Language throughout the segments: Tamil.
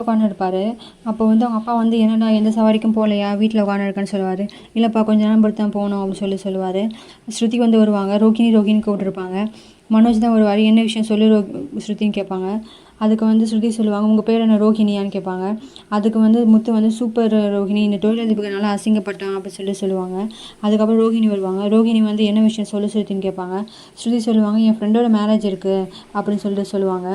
உட்காந்துருப்பாரு. அப்போ வந்து அவங்க அப்பா வந்து என்னடா எந்த சவாரிக்கும் போகலையா, வீட்டில் உட்காந்துருக்கேன்னு சொல்லுவார். இல்லைப்பா கொஞ்ச நேரம் பொறுத்து தான் போகணும் அப்படின்னு சொல்லுவார். ஸ்ருதி வந்து வருவாங்க. ரோகிணின்னு கூப்பிட்டுருப்பாங்க. மனோஜ் தான் வருவார். என்ன விஷயம் சொல்லு ஸ்ருதின்னு கேட்பாங்க. அதுக்கு வந்து ஸ்ருதி சொல்லுவாங்க, உங்கள் பேர் என்ன ரோஹிணியான்னு கேட்பாங்க. அதுக்கு வந்து முத்து வந்து சூப்பர் ரோஹிணி, இந்த தொழிலதிபருக்கு நல்லா அசிங்கப்பட்டான் அப்படின்னு சொல்லுவாங்க. அதுக்கப்புறம் ரோஹிணி வருவாங்க. ரோஹிணி வந்து என்ன விஷயம் சொல்லு ஸ்ருதின்னு கேட்பாங்க. ஸ்ருதி சொல்லுவாங்க, என் ஃப்ரெண்டோட மேரேஜ் இருக்குது அப்படின்னு சொல்லுவாங்க.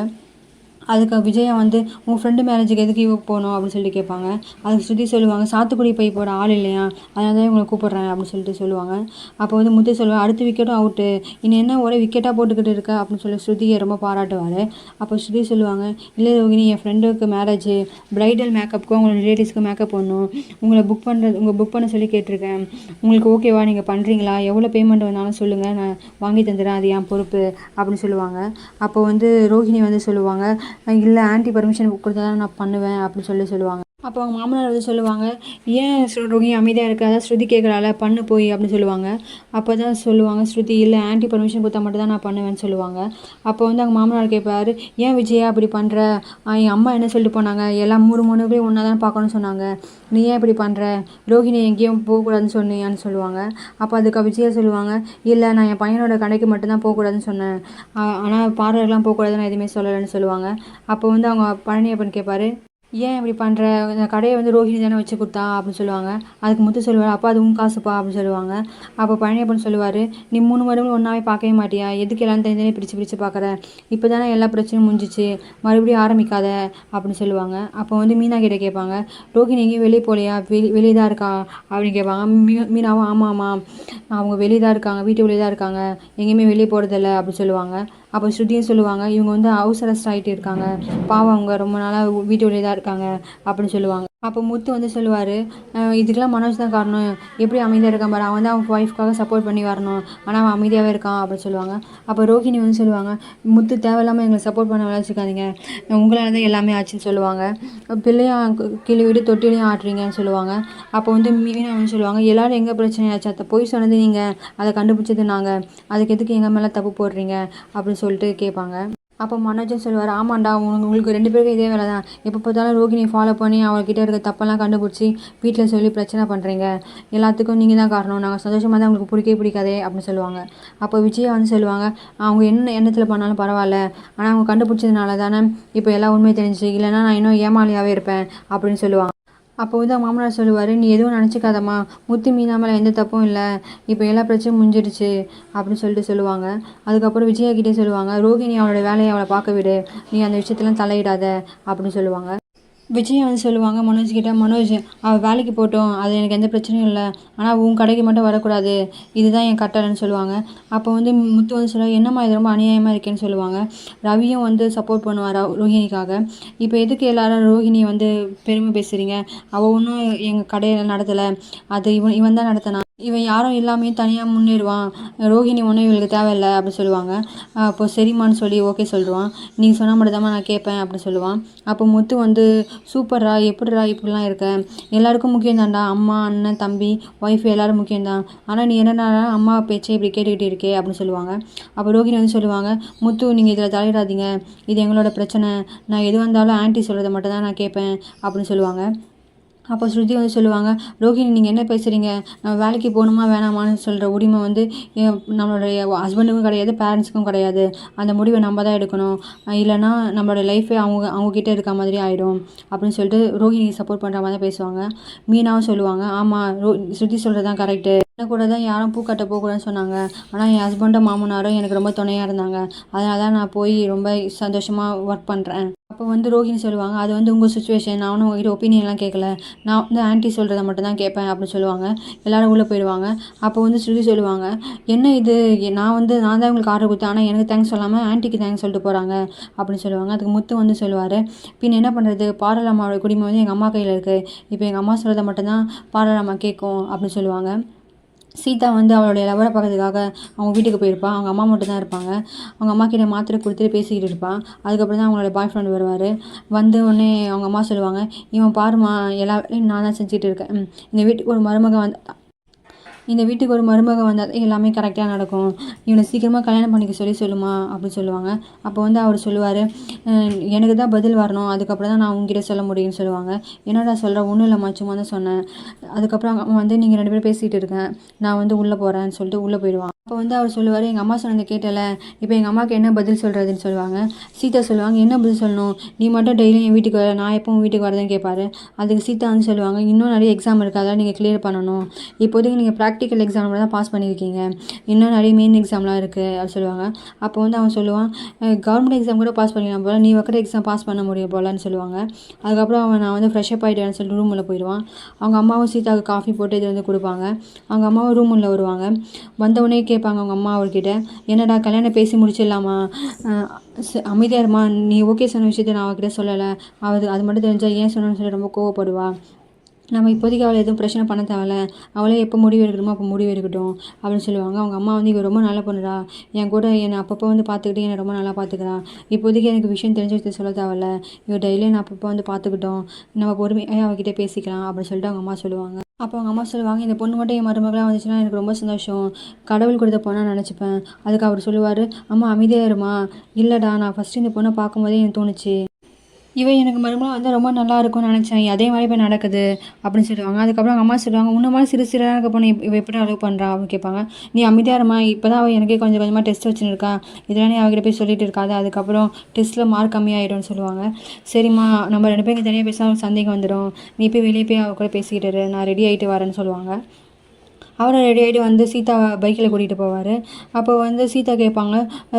அதுக்கு விஜயா வந்து உங்கள் ஃப்ரெண்டு மேரேஜுக்கு எதுக்கு போகணும் அப்படின்னு சொல்லிட்டு கேட்பாங்க. அதுக்கு ஸ்ருதி சொல்லுவாங்க, சாத்துக்குடி போய் போகிற ஆள் இல்லையா, அதனால தான் உங்களை கூப்பிட்றேன் அப்படின்னு சொல்லுவாங்க. அப்போ வந்து முத்து சொல்லுவாங்க, அடுத்த விக்கெட்டும் அவுட்டு, இன்னும் என்ன ஒரே விக்கெட்டாக போட்டுக்கிட்டு இருக்க அப்படின்னு ஸ்ருதியை ரொம்ப பாராட்டுவார். அப்போ ஸ்ருதி சொல்லுவாங்க, இல்லை ரோகிணி, என் ஃப்ரெண்டுக்கு மேரேஜ், ப்ரைடல் மேக்கப்புக்கும் உங்களோட ரிலேட்டிவ்ஸ்க்கு மேக்கப் பண்ணணும், உங்களை புக் பண்ண சொல்லி கேட்டிருக்கேன், உங்களுக்கு ஓகேவா, நீங்கள் பண்ணுறீங்களா, எவ்வளோ பேமெண்ட் வந்தாலும் சொல்லுங்கள், நான் வாங்கி தந்துடுறேன், அது என் பொறுப்பு அப்படின்னு சொல்லுவாங்க. அப்போ வந்து ரோஹிணி வந்து சொல்லுவாங்க, இல்லை ஆன்ட்டி பர்மிஷன் கொடுத்தா தான் நான் பண்ணுவேன் அப்படின்னு சொல்லுவாங்க. அப்போ அவங்க மாமனார் வந்து சொல்லுவாங்க, ஏன் ரோஹிணி அமைதியாக இருக்க, அதான் ஸ்ருதி கேட்குறாள் பண்ணு போய் அப்படின்னு சொல்லுவாங்க. அப்போ தான் சொல்லுவாங்க ஸ்ருதி, இல்லை ஆன்ட்டி பர்மிஷன் கொடுத்தா மட்டும் தான் நான் பண்ணுவேன்னு சொல்லுவாங்க. அப்போ வந்து அவங்க மாமனார் கேட்பாரு, ஏன் விஜயா அப்படி பண்ணுற, என் அம்மா என்ன சொல்லிட்டு போனாங்க, எல்லாம் 3 பேரும் ஒன்றா தான் பார்க்கணும்னு சொன்னாங்க, நீ ஏன் இப்படி பண்ணுற, ரோஹிணி எங்கேயும் போகக்கூடாதுன்னு சொன்னியான்னு சொல்லுவாங்க. அப்போ அதுக்கு விஜயா சொல்லுவாங்க, இல்லை நான் என் பையனோட கடைக்கு மட்டும்தான் போகக்கூடாதுன்னு சொன்னேன், ஆனால் பார்லர்லாம் போகக்கூடாதுன்னு நான் எதுவுமே சொல்லலைன்னு சொல்லுவாங்க. அப்போ வந்து அவங்க பழனியப்பன் கேட்பாரு, ஏன் இப்படி பண்ணுற, இந்த கடையை வந்து ரோஹிணி தானே வச்சு கொடுத்தா அப்படின்னு சொல்லுவாங்க. அதுக்கு முத்து சொல்லுவார், அப்பா அது உன் காசுப்பா அப்படின்னு சொல்லுவாங்க. அப்போ பழனியப்பன் சொல்லுவார், நீ 3 வருடங்கள் ஒன்றாவே பார்க்கவே மாட்டியா, எதுக்கு எல்லாம் தனித்தனி பிரித்து பார்க்குற, இப்போ தானே எல்லா பிரச்சனையும் முடிஞ்சிச்சு, மறுபடியும் ஆரம்பிக்காத அப்படின்னு சொல்லுவாங்க. அப்போ வந்து மீனா கிட்ட கேட்பாங்க, ரோஹிணி எங்கேயும் வெளியே போகலையா, வெளியே தான் இருக்கா அப்படின்னு கேட்பாங்க. மீனாவும் ஆமாம்மா, அவங்க வெளியே தான் இருக்காங்க, வீட்டு வெளியே தான் இருக்காங்க, எங்கேயுமே வெளியே போகிறதில்ல அப்படின்னு சொல்லுவாங்க. அப்போ ஸ்ருதியும் சொல்லுவாங்க, இவங்க வந்து ஹவுஸ் அரெஸ்ட் ஆகிட்டு இருக்காங்க, பாவம் அவங்க ரொம்ப நாளாக வீட்டு வெளியே தான் இருக்காங்க அப்படின்னு சொல்லுவாங்க. அப்போ முத்து வந்து சொல்லுவார், இதுக்கெல்லாம் மனோஜ் தான் காரணம், எப்படி அமைதியாக இருக்கான் பாரு, அவன் தான் அவங்க ஒய்ஃப்காக சப்போர்ட் பண்ணி வரணும், ஆனால் அவன் அமைதியாகவே இருக்கான் அப்படின்னு சொல்லுவாங்க. அப்போ ரோஹிணி வந்து சொல்லுவாங்க, முத்து தேவையில்லாமல் எங்களை சப்போர்ட் பண்ண வச்சுக்காதீங்க, உங்களால் தான் எல்லாமே ஆச்சுன்னு சொல்லுவாங்க. பிள்ளையும் கிளி விட்டு தொட்டிலையும் ஆட்டுறீங்கன்னு சொல்லுவாங்க. அப்போ வந்து மீனா வந்து சொல்லுவாங்க, எல்லோரும் எங்கே பிரச்சனை ஆச்சு, அதை போய் சொன்னது நீங்கள், அதை கண்டுபிடிச்சது நாங்கள், அதுக்கு எதுக்கு எங்கள் மேலே தப்பு போடுறீங்க அப்படின்னு சொல்லிட்டு கேட்பாங்க. அப்போ மனோஜும் சொல்லுவார், ஆமாண்டா, உங்களுக்கு 2 பேருக்கும் இதே வேலை தான், எப்போ பார்த்தாலும் ரோகிணியை ஃபாலோ பண்ணி அவங்கக்கிட்ட இருக்க தப்பெல்லாம் கண்டுபிடிச்சி வீட்டில் சொல்லி பிரச்சனை பண்ணுறீங்க, எல்லாத்துக்கும் நீங்கள் தான் காரணம், நாங்கள் சந்தோஷமாக தான் உங்களுக்கு பிடிக்காதே அப்படின்னு சொல்லுவாங்க. அப்போ விஜயா வந்து சொல்லுவாங்க, அவங்க என்ன எண்ணத்தில் பண்ணாலும் பரவாயில்ல, ஆனால் அவங்க கண்டுபிடிச்சதுனால தானே இப்போ எல்லா உண்மையும் தெரிஞ்சிச்சு, இல்லைனா நான் இன்னும் ஏமாளியாகவே இருப்பேன் அப்படின்னு சொல்லுவாங்க. அப்போ வந்து மாமனார் சொல்லுவார், நீ எதுவும் நினச்சிக்காதம்மா, முத்து மீனா மேலே எந்த தப்பும் இல்லை, இப்போ எல்லா பிரச்சனையும் முடிஞ்சிடுச்சு அப்படின்னு சொல்லுவாங்க. அதுக்கப்புறம் விஜயா கிட்டே சொல்லுவாங்க, ரோகிணி அவளோட வேலையை அவளை பார்க்க விடு, நீ அந்த விஷயத்தெல்லாம் தலையிடாத அப்படின்னு சொல்லுவாங்க. விஜய் வந்து சொல்லுவாங்க மனோஜ் கிட்ட, மனோஜ் அவள் வேலைக்கு போட்டோம், அது எனக்கு எந்த பிரச்சனையும் இல்லை, ஆனால் உன் கடைக்கு மட்டும் வரக்கூடாது, இதுதான் என் கட்டளைன்னு சொல்லுவாங்க. அப்போ வந்து முத்து வந்து சொல்லுவாங்க, என்னம்மா இது ரொம்ப அநியாயமாக இருக்கேன்னு சொல்லுவாங்க. ரவியும் வந்து சப்போர்ட் பண்ணுவார் ரோஹிணிக்காக. இப்போ எதுக்கு எல்லாரும் ரோஹிணி வந்து பெருமை பேசுகிறீங்க, அவள் ஒன்றும் எங்கள் கடையில் நடத்தலை, அது இவன் தான் நடத்தினான், இவன் யாரும் இல்லாமையும் தனியாக முன்னேறுவான், ரோஹிணி ஒன்றும் இவளுக்கு தேவையில்லை அப்படின்னு சொல்லுவாங்க. அப்போ சரிம்மான்னு சொல்லி ஓகே சொல்லுவான், நீ சொன்னால் மட்டும் தான் நான் கேட்பேன் அப்படின்னு சொல்லுவான். அப்போ முத்து வந்து, சூப்பர்ரா, எப்படிரா இப்படிலாம் இருக்க, எல்லாருக்கும் முக்கியம் தான்டா, அம்மா அண்ணன் தம்பி ஒய்ஃப் எல்லோரும் முக்கியம்தான், ஆனால் நீ என்னடா அம்மா பேச்சை இப்படி கேட்டுக்கிட்டு இருக்கே அப்படின்னு சொல்லுவாங்க. அப்போ ரோஹிணி வந்து சொல்லுவாங்க, முத்து நீங்கள் இதில் தலையிடாதீங்க, இது எங்களோட பிரச்சனை, நான் எது வந்தாலும் ஆன்ட்டி சொல்கிறத மட்டும் தான் நான் கேட்பேன் அப்படின்னு சொல்லுவாங்க. அப்போ ஸ்ருதி வந்து சொல்லுவாங்க, ரோஹிணி நீங்கள் என்ன பேசுகிறீங்க, நம்ம வேலைக்கு போகணுமா வேணாமான்னு சொல்கிற உரிமை வந்து நம்மளுடைய ஹஸ்பண்டுக்கும் கிடையாது, பேரண்ட்ஸுக்கும் கிடையாது, அந்த முடிவை நம்ம தான் எடுக்கணும், இல்லைனா நம்மளோட லைஃபே அவங்கக்கிட்ட இருக்க மாதிரி ஆகிடும் அப்படின்னு சொல்லிட்டு ரோஹிணிக்கு சப்போர்ட் பண்ணுற மாதிரி தான் பேசுவாங்க. மீனாவும் சொல்லுவாங்க, ஆமாம் ஸ்ருதி சொல்கிறது தான் கரெக்டு, என்ன கூட தான் யாரும் பூக்கட்ட போகக்கூடாதுன்னு சொன்னாங்க, ஆனால் என் ஹஸ்பண்டும் மாமனாரும் எனக்கு ரொம்ப துணையாக இருந்தாங்க, அதனால தான் நான் போய் ரொம்ப சந்தோஷமாக ஒர்க் பண்ணுறேன். அப்போ வந்து ரோஹிணி சொல்லுவாங்க, அது வந்து உங்கள் சுச்சுவேஷன், நான் ஒன்றும் உங்கள்கிட்ட ஒப்பீனியன்லாம் கேட்கல, நான் வந்து ஆன்ட்டி சொல்கிறத மட்டும் தான் கேட்பேன் அப்படின்னு சொல்லுவாங்க. எல்லோரும் உள்ளே போயிடுவாங்க. அப்போ வந்து ஸ்ருதி சொல்லுவாங்க, என்ன இது, நான் தான் உங்களுக்கு ஆர்டர் கொடுத்தேன், ஆனால் எனக்கு தேங்க்ஸ் சொல்லாமல் ஆன்ட்டிக்கு தேங்க்ஸ் சொல்லிட்டு போகிறாங்க அப்படின்னு சொல்லுவாங்க. அதுக்கு முத்து வந்து சொல்லுவார், பின் என்ன பண்ணுறது, பார்லர் அம்மாவோட குடிமை வந்து எங்கள் அம்மா கையில் இருக்குது, இப்போ எங்கள் அம்மா சொல்கிறத மட்டும்தான் பார்லர் அம்மா கேட்கும் அப்படின்னு சொல்லுவாங்க. சீதா வந்து அவளுடைய லவரை பார்க்கறதுக்காக அவங்க வீட்டுக்கு போயிருப்பாள். அவங்க அம்மா மட்டும் தான் இருப்பாங்க. அவங்க அம்மா கிட்ட மாத்திரை கொடுத்துட்டு பேசிக்கிட்டு இருப்பாள். அதுக்கப்புறம் தான் அவங்களோட பாய் ஃப்ரெண்ட் வருவார். வந்து உடனே அவங்க அம்மா சொல்லுவாங்க, இவன் பாருமா எல்லா வேலையும் நான் தான் செஞ்சுட்டு இருக்கேன், இந்த வீட்டுக்கு ஒரு மருமகன் வந்து இந்த வீட்டுக்கு ஒரு மருமக வந்தால் எல்லாமே கரெக்டாக நடக்கும், இவனை சீக்கிரமாக கல்யாணம் பண்ணிக்க சொல்லுமா அப்படின்னு சொல்லுவாங்க. அப்போ வந்து அவர் சொல்லுவார், எனக்கு தான் பதில் வரணும், அதுக்கப்புறம் தான் நான் உங்ககிட்ட சொல்ல முடியும்னு சொல்லுவாங்க. என்னடா சொல்கிற, ஒன்றும் இல்லைம்மா, சும்மா தான் சொன்னேன். அதுக்கப்புறம் அவன் வந்து நீங்கள் 2 பேரும் பேசிகிட்டு இருக்கேன், நான் வந்து உள்ளே போகிறேன்னு சொல்லிட்டு உள்ளே போயிடுவான். அப்போ வந்து அவர் சொல்லுவார், எங்கள் அம்மா சொன்னதை கேட்டல, இப்போ எங்கள் அம்மாவுக்கு என்ன பதில் சொல்கிறதுன்னு சொல்லுவாங்க. சீதா சொல்லுவாங்க, என்ன பதில் சொல்லணும், நீ மட்டும் டெய்லியும் என் வீட்டுக்கு வர, நான் எப்பவும் வீட்டுக்கு வரதுன்னு கேட்பாரு. அதுக்கு சீதா வந்து சொல்லுவாங்க, இன்னும் நிறைய எக்ஸாம் இருக்குது, அதெல்லாம் நீங்கள் கிளியர் பண்ணணும், இப்போதைக்கு நீங்கள் ப்ராக்டிக்கல் எக்ஸாமில் தான் பாஸ் பண்ணியிருக்கீங்க, இன்னும் நிறைய மெயின் எக்ஸாம்லாம் இருக்குது அப்படின்னு சொல்லுவாங்க. அப்போ வந்து அவன் சொல்லுவான், கவர்மெண்ட் எக்ஸாம் கூட பாஸ் பண்ணிடலாம் போல், நீ வைக்கிற எக்ஸாம் பாஸ் பண்ண முடியும் போலன்னு சொல்லுவாங்க. அதுக்கப்புறம் நான் வந்து ஃப்ரெஷ்அப் ஆகிட்டேன்னு சொல்லிட்டு ரூமில் போயிடுவான். அவங்க அம்மாவும் சீதாவுக்கு காஃபி போட்டு இது வந்து கொடுப்பாங்க. அவங்க அம்மாவும் ரூம் உள்ள வருவாங்க. வந்தவுடனே கேட்பாங்க அவங்க அம்மா அவர்கிட்ட, என்னடா கல்யாணம் பேசி முடிச்சிடலாமா, அமைதியாக இருமா, நீ ஓகே சொன்ன விஷயத்த நான் அவகிட்ட சொல்லலை, அது மட்டும் தெரிஞ்சால் ஏன் சொன்னேன்னு சொல்லி ரொம்ப கோவப்படுவா, நம்ம இப்போதைக்கு அவளை எதுவும் பிரச்சனை பண்ண தேவையில்ல, அவளே எப்போ முடிவு எடுக்கணுமோ அப்போ முடிவு எடுக்கட்டும் அப்படின்னு சொல்லுவாங்க. அவங்க அம்மா வந்து, இவ ரொம்ப நல்ல பொண்ணுடா, என் கூட என்னை அப்பப்போ வந்து பார்த்துக்கிட்டு என்னை ரொம்ப நல்லா பார்த்துக்கிறா, இப்போதைக்கு எனக்கு விஷயம் தெரிஞ்ச விஷயத்த சொல்ல தேவையில்ல, இவ டெய்லியும் நான் அப்பப்போ வந்து பார்த்துக்கிட்டோம், நம்ம பொறுமையாக அவகிட்ட பேசிக்கலாம் அப்படின்னு சொல்லிட்டு அவங்க அம்மா சொல்லுவாங்க. அப்போ அவங்க அம்மா சொல்லுவாங்க, இந்த பொண்ணு மட்டும் என் மருமகளாக வந்துச்சுன்னா எனக்கு ரொம்ப சந்தோஷம், கடவுள் கொடுத்த பொண்ணாக நினச்சிப்பேன். அதுக்கு அவர் சொல்லுவார், அம்மா அமைதியாக இருமா, இல்லைடா நான் ஃபஸ்ட்டு இந்த பொண்ணை பார்க்கும்போதே எனக்கு தோணுச்சு, இவன் எனக்கு மருமகளாக வந்து ரொம்ப நல்லா இருக்கும்னு நினச்சேன், அதே மாதிரி இப்போ நடக்குது அப்படின்னு சொல்லுவாங்க. அதுக்கப்புறம் அவங்க அம்மா சொல்லுவாங்க, உன்ன மாதிரி சிறு சிறாக இருக்க பொண்ணு இவ எப்படி அலோவ் பண்ணுறா அப்படின்னு கேட்பாங்க. நீ அமைதியாக இருமா, இப்போ தான் அவள் எனக்கே கொஞ்சம் கொஞ்சமாக டெஸ்ட் வச்சுன்னு இருக்கா, இதெல்லாம் நீ அவகிட்ட போய் சொல்லிட்டு இருக்காது, அதுக்கப்புறம் டெஸ்ட்டில் மார்க் கம்மியாயிடும்னு சொல்லுவாங்க. சரிம்மா, நம்ம 2 பேரும் தனியாக பேசினா அவங்களுக்கு சந்தேகம் வந்துடும், நீ போய் வெளியே போய் அவ கூட பேசிக்கிட்டு இரு, நான் ரெடி ஆகிட்டு வரேன்னு சொல்லுவாங்க. அவரை ரெடி ஆகிட்டு வந்து சீதா பைக்கில் கூட்டிகிட்டு போவார். அப்போ வந்து சீதா கேட்பாங்க,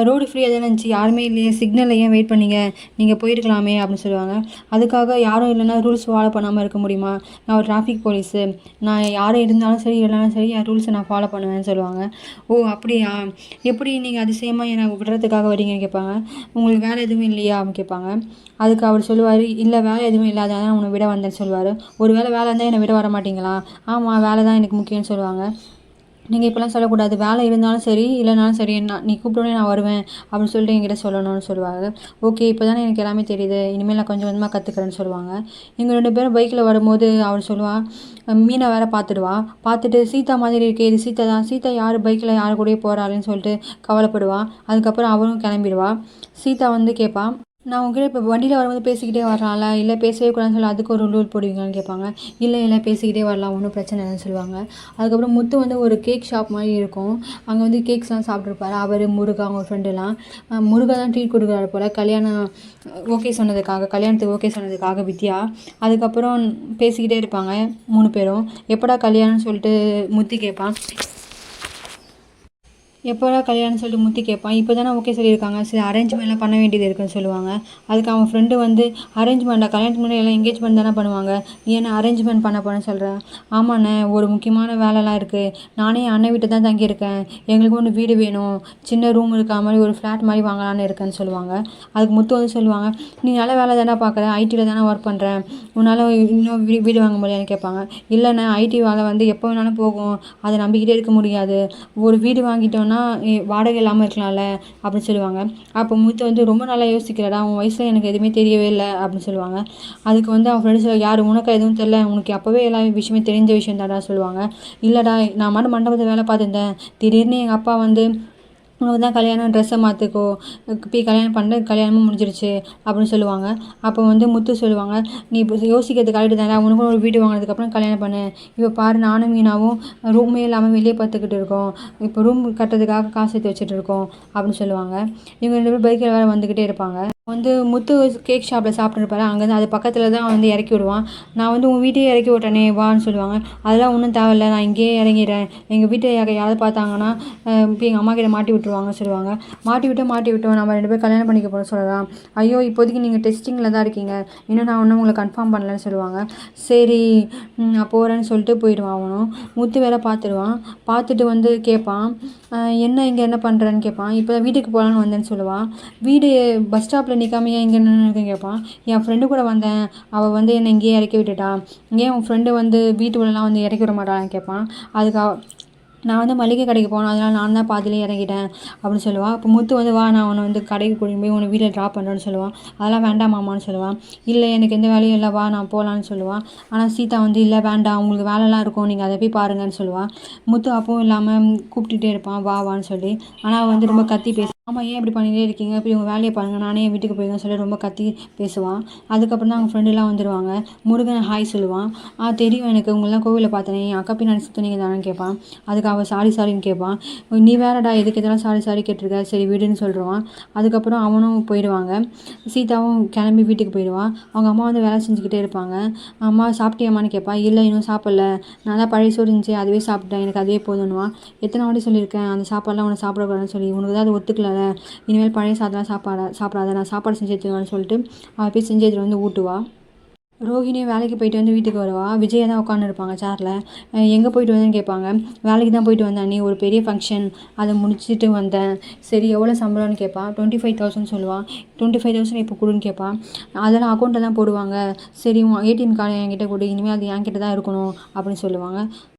ரோடு ஃப்ரீயாக தானே இருந்துச்சு, யாருமே இல்லையே, சிக்னலில் ஏன் வெயிட் பண்ணீங்க, நீங்கள் போயிருக்கலாமே அப்படின்னு சொல்லுவாங்க. அதுக்காக யாரும் இல்லைன்னா ரூல்ஸ் ஃபாலோ பண்ணாமல் இருக்க முடியுமா, நான் ஒரு டிராஃபிக் போலீஸு, நான் யாரும் இருந்தாலும் சரி இல்லைனாலும் சரி என் ரூல்ஸை நான் ஃபாலோ பண்ணுவேன்னு சொல்லுவாங்க. ஓ அப்படியா, எப்படி நீங்கள் அதிசயமாக என்னை விடுறதுக்காக வரீங்கன்னு கேட்பாங்க. உங்களுக்கு வேலை எதுவும் இல்லையா அப்படின்னு கேட்பாங்க. அதுக்கு அவர் சொல்லுவார், இல்லை வேலை எதுவும் இல்லாத தான் உன்னை விட வந்தேன்னு சொல்லுவார். ஒரு வேலை இருந்தால் என்னை விட வர மாட்டிங்களா, ஆமாம் வேலை தான் எனக்கு முக்கியம்னு சொல்லுவாங்க. நீங்கள் இப்போலாம் சொல்லக்கூடாது, வேலை இருந்தாலும் சரி இல்லைனாலும் சரி, நீ கூப்பிட்டோன்னே நான் வருவேன் அப்படின்னு சொல்லிட்டு என்கிட்ட சொல்லணும்னு சொல்லுவாங்க. ஓகே, இப்போ தானே எனக்கு எல்லாமே தெரியுது, இனிமேல் நான் கொஞ்சம் கொஞ்சமாக கற்றுக்குறேன்னு சொல்லுவாங்க. இவங்க 2 பேரும் பைக்கில் வரும்போது அவர் சொல்லுவான், மீனை வேற பார்த்துட்டு சீதா மாதிரி இருக்கே, இது சீதா தான், சீதா யார் பைக்கில் யார் கூடயே போகிறாள்னு சொல்லிட்டு கவலைப்படுவான். அதுக்கப்புறம் அவரும் கிளம்பிடுவா. சீதா வந்து கேட்பான், நான் உங்ககிட்ட இப்போ வண்டியில் வரும்போது பேசிக்கிட்டே வரலாம்ல, இல்லை பேசவே கூடாதுன்னு சொல்லி அதுக்கு ஒரு ரூல் போடுவீங்களான்னு கேட்பாங்க. இல்லை பேசிக்கிட்டே வரலாம், ஒன்றும் பிரச்சனை இல்லைன்னு சொல்லுவாங்க. அதுக்கப்புறம் முத்து வந்து ஒரு கேக் ஷாப் மாதிரி இருக்கும், அங்கே வந்து கேக்ஸ்லாம் சாப்பிட்ருப்பாரு. அவர் முருகா அவங்க ஃப்ரெண்டுலாம், முருகா தான் ட்ரீட் கொடுக்குறாரு போல், கல்யாணத்துக்கு ஓகே சொன்னதுக்காக வித்யா. அதுக்கப்புறம் பேசிக்கிட்டே இருப்பாங்க 3 பேரும். எப்படா கல்யாணம்னு சொல்லிட்டு முத்து கேட்பான். எப்போடா கல்யாணம்னு சொல்லிட்டு முத்தி கேட்பான். இப்போ தானே ஓகே சொல்லியிருக்காங்க, சரி அரேஞ்ச்மெண்ட்லாம் பண்ண வேண்டியது இருக்குன்னு சொல்லுவாங்க. அதுக்கு அவன் ஃப்ரெண்டு வந்து, அரேஞ்ச்மெண்ட்டாக, கல்யாணத்துக்கு முன்னாடி எல்லாம் எங்கேஜ்மெண்ட் தானே பண்ணுவாங்க, நீ என்ன அரேஞ்ச்மெண்ட் பண்ண போகிறேன்னு சொல்கிறேன். ஆமாண்ணே, ஒரு முக்கியமான வேலைலாம் இருக்குது, நானே அண்ணன் வீட்டு தான் தங்கியிருக்கேன், எங்களுக்கு ஒன்று வீடு வேணும், சின்ன ரூம் இருக்கா மாதிரி ஒரு ஃப்ளாட் மாதிரி வாங்கலான்னு இருக்கேன்னு சொல்லுவாங்க. அதுக்கு முத்து வந்து சொல்லுவாங்க, நீ நல்ல வேலை தானே பார்க்குற, ஐடியில் தானே ஒர்க் பண்ணுறேன், உன்னால் இன்னும் வீடு வாங்க முடியாதுன்னு கேட்பாங்க. இல்லைண்ணே, ஐடி வேலை வந்து எப்போ வேணாலும் போகும், அதை நம்பிக்கிட்டே இருக்க முடியாது, ஒரு வீடு வாங்கிட்டோன்னா வாடகை இல்லாமல் இருக்கலாம்ல அப்படின்னு சொல்லுவாங்க. அப்போ முத்து வந்து, ரொம்ப நல்லா யோசிக்கிறடா, உன் வயசில் எனக்கு எதுவுமே தெரியவே இல்லை அப்படின்னு சொல்லுவாங்க. அதுக்கு வந்து அவன் ஃப்ரெண்டு சொல்ல, யார் உனக்கு எதுவும் தெரியல, உனக்கு அப்போவே எல்லா விஷயமே தெரிஞ்ச விஷயம் தாடா சொல்லுவாங்க. இல்லைடா, நான் மட்டும் மண்டபத்தை வேலை பார்த்துருந்தேன், திடீர்னு எங்கள் அப்பா வந்து, உனக்கு தான் கல்யாணம், ட்ரெஸ்ஸை மாற்றிக்கோ, போய் கல்யாணம் பண்ண, கல்யாணமும் முடிஞ்சிருச்சு அப்படின்னு சொல்லுவாங்க. அப்போ வந்து முத்து சொல்லுவாங்க, நீ இப்போ யோசிக்கிறது கரெக்டு தானே, உனக்கும் ஒரு வீடு வாங்கினதுக்கப்புறம் கல்யாணம் பண்ணு, இப்போ பாரு நானும் மீனாவும் ரூமே இல்லாமல் வெளியே பார்த்துக்கிட்டு இருக்கோம், இப்போ ரூம் கட்டுறதுக்காக காசு சேர்த்து வச்சுட்டு இருக்கோம் அப்படின்னு சொல்லுவாங்க. இவங்க 2 பேரும் பைக்கில் வேறு வந்துக்கிட்டே இருப்பாங்க. வந்து முத்து கேக் ஷாப்பில் சாப்பிட்டுருப்பாரு, அங்கேருந்து அது பக்கத்தில் தான் வந்து இறக்கி விடுவான். நான் வந்து உன் வீட்டையே இறக்கி விட்டேனே வான்னு சொல்லுவாங்க. அதெல்லாம் ஒன்றும் தேவையில்ல, நான் இங்கேயே இறங்கிறேன், எங்கள் வீட்டை யாராவது பார்த்தாங்கன்னா இப்போ எங்கள் அம்மா கிட்ட மாட்டி விட்டுருவாங்கன்னு சொல்லுவாங்க. மாட்டி விட்டோம், நம்ம 2 பேரும் கல்யாணம் பண்ணிக்க போகிறோம் சொல்லலாம். ஐயோ, இப்போதைக்கு நீங்கள் டெஸ்டிங்கில் தான் இருக்கீங்க, இன்னும் நான் ஒன்றும் உங்களை கன்ஃபார்ம் பண்ணலன்னு சொல்லுவாங்க. சரி நான் போகிறேன்னு சொல்லிட்டு போயிடுவான். அவனும் முத்து வேற பார்த்துட்டு வந்து கேட்பான், இங்கே என்ன பண்ணுறேன்னு கேட்பான். இப்போ வீட்டுக்கு போகலான்னு வந்தேன்னு சொல்லுவான். வீடு பஸ் ஸ்டாப்பில் நிற்காம ஏன் இங்கே நின்றுருக்குன்னு கேட்பான். என் ஃப்ரெண்டு கூட வந்தேன், அவள் வந்து என்னை இங்கேயே இறக்கி விட்டுட்டா, ஏன் உன் ஃப்ரெண்டு வந்து வீட்டு உள்ளலாம் வந்து இறக்கி விட மாட்டான்னு கேட்பான். அதுக்கு நான் வந்து மளிகை கடைக்கு போனேன், அதனால நான் தான் பாதியிலே இறங்கிட்டேன் அப்படின்னு சொல்லுவாள். அப்போ முத்து வந்து வா நான் உன்னை வந்து கடைக்கு கூட்டிட்டு போய் உன்னை வீட்டில் ட்ராப் பண்ணுறேன்னு சொல்லுவான். அதெல்லாம் வேண்டாம் மாமான்னு சொல்லுவான். இல்லை எனக்கு எந்த வேலையும் இல்லை, வா நான் போகலான்னு சொல்லுவான். ஆனால் சீதா வந்து இல்லை வேண்டாம், உங்களுக்கு வேலைலாம் இருக்கும், நீங்கள் அதை போய் பாருங்கன்னு சொல்லுவாள். முத்து அப்பவும் இல்லாமல் கூப்பிட்டுட்டே இருப்பான் வா வான்னு சொல்லி. ஆனால் அவள் வந்து ரொம்ப கத்தி ஆமாம் ஏன் இப்படி பண்ணிகிட்டே இருக்கீங்க, இப்படி உங்கள் வேலையை பாருங்கள், நானே என் வீட்டுக்கு போயிருந்தேன்னு சொல்லி ரொம்ப கத்தி பேசுவான். அதுக்கப்புறம் தான் அவங்க ஃப்ரெண்டுலாம் வந்துடுவாங்க. முருகன் ஹாய் சொல்லுவான். தெரியும் எனக்கு, உங்களெலாம் கோவிலில் பார்த்தேனே, என் அக்கா பின்னாடி சுற்றுனீங்க தானேன்னு கேட்பான். அதுக்கு அவள் சாரின்னு கேட்பான். நீ வேறடா எதுக்கு எதெல்லாம் சாரி கேட்டிருக்க, சரி விடுன்னு சொல்லிடுவான். அதுக்கப்புறம் அவனும் போயிடுவாங்க. சீதாவும் கிளம்பி வீட்டுக்கு போயிடுவான். அவங்க அம்மா வந்து வேலை செஞ்சுக்கிட்டே இருப்பாங்க. அம்மா சாப்பிட்டியாம்மான்னு கேட்பான். இல்லை இன்னும் சாப்பிடல, நான் தான் பழைய சோறு இருந்துச்சு அதுவே சாப்பிட்டேன், எனக்கு அதுவே போதுன்னுவான். எத்தனை வாட்டி சொல்லியிருக்கேன் அந்த சாப்பாடுலாம் உன்னை சாப்பிடக்கூடாதுன்னு சொல்லி, உனக்கு தான் அது ஒத்துக்கல, இனிமேல் பழைய சாதம்லாம் சாப்பிடாத, நான் சாப்பாடு செஞ்சு எடுத்துருவேன்னு சொல்லிட்டு அவள் போய் செஞ்சு எடுத்துகிட்டு வந்து ஊட்டுவா. ரோஹிணியும் வேலைக்கு போயிட்டு வந்து வீட்டுக்கு வருவா. விஜயை தான் உட்காந்துருப்பாங்க சேரில். எங்கே போயிட்டு வந்தேன்னு கேட்பாங்க. வேலைக்கு தான் போயிட்டு வந்தேன் நீ, ஒரு பெரிய ஃபங்க்ஷன் அதை முடிச்சுட்டு வந்தேன். சரி எவ்வளோ சம்பளம்னு கேட்பான். 25,000 சொல்லுவான். 25,000 இப்போ கொடுன்னு கேட்பான். அதெல்லாம் அக்கௌண்ட்டில் தான் போடுவாங்க. சரி உன் ஏடிஎம் கார்டு என்கிட்ட கொடு, இனிமேல் அது என்கிட்ட தான் இருக்கணும் அப்படின்னு சொல்லுவாங்க.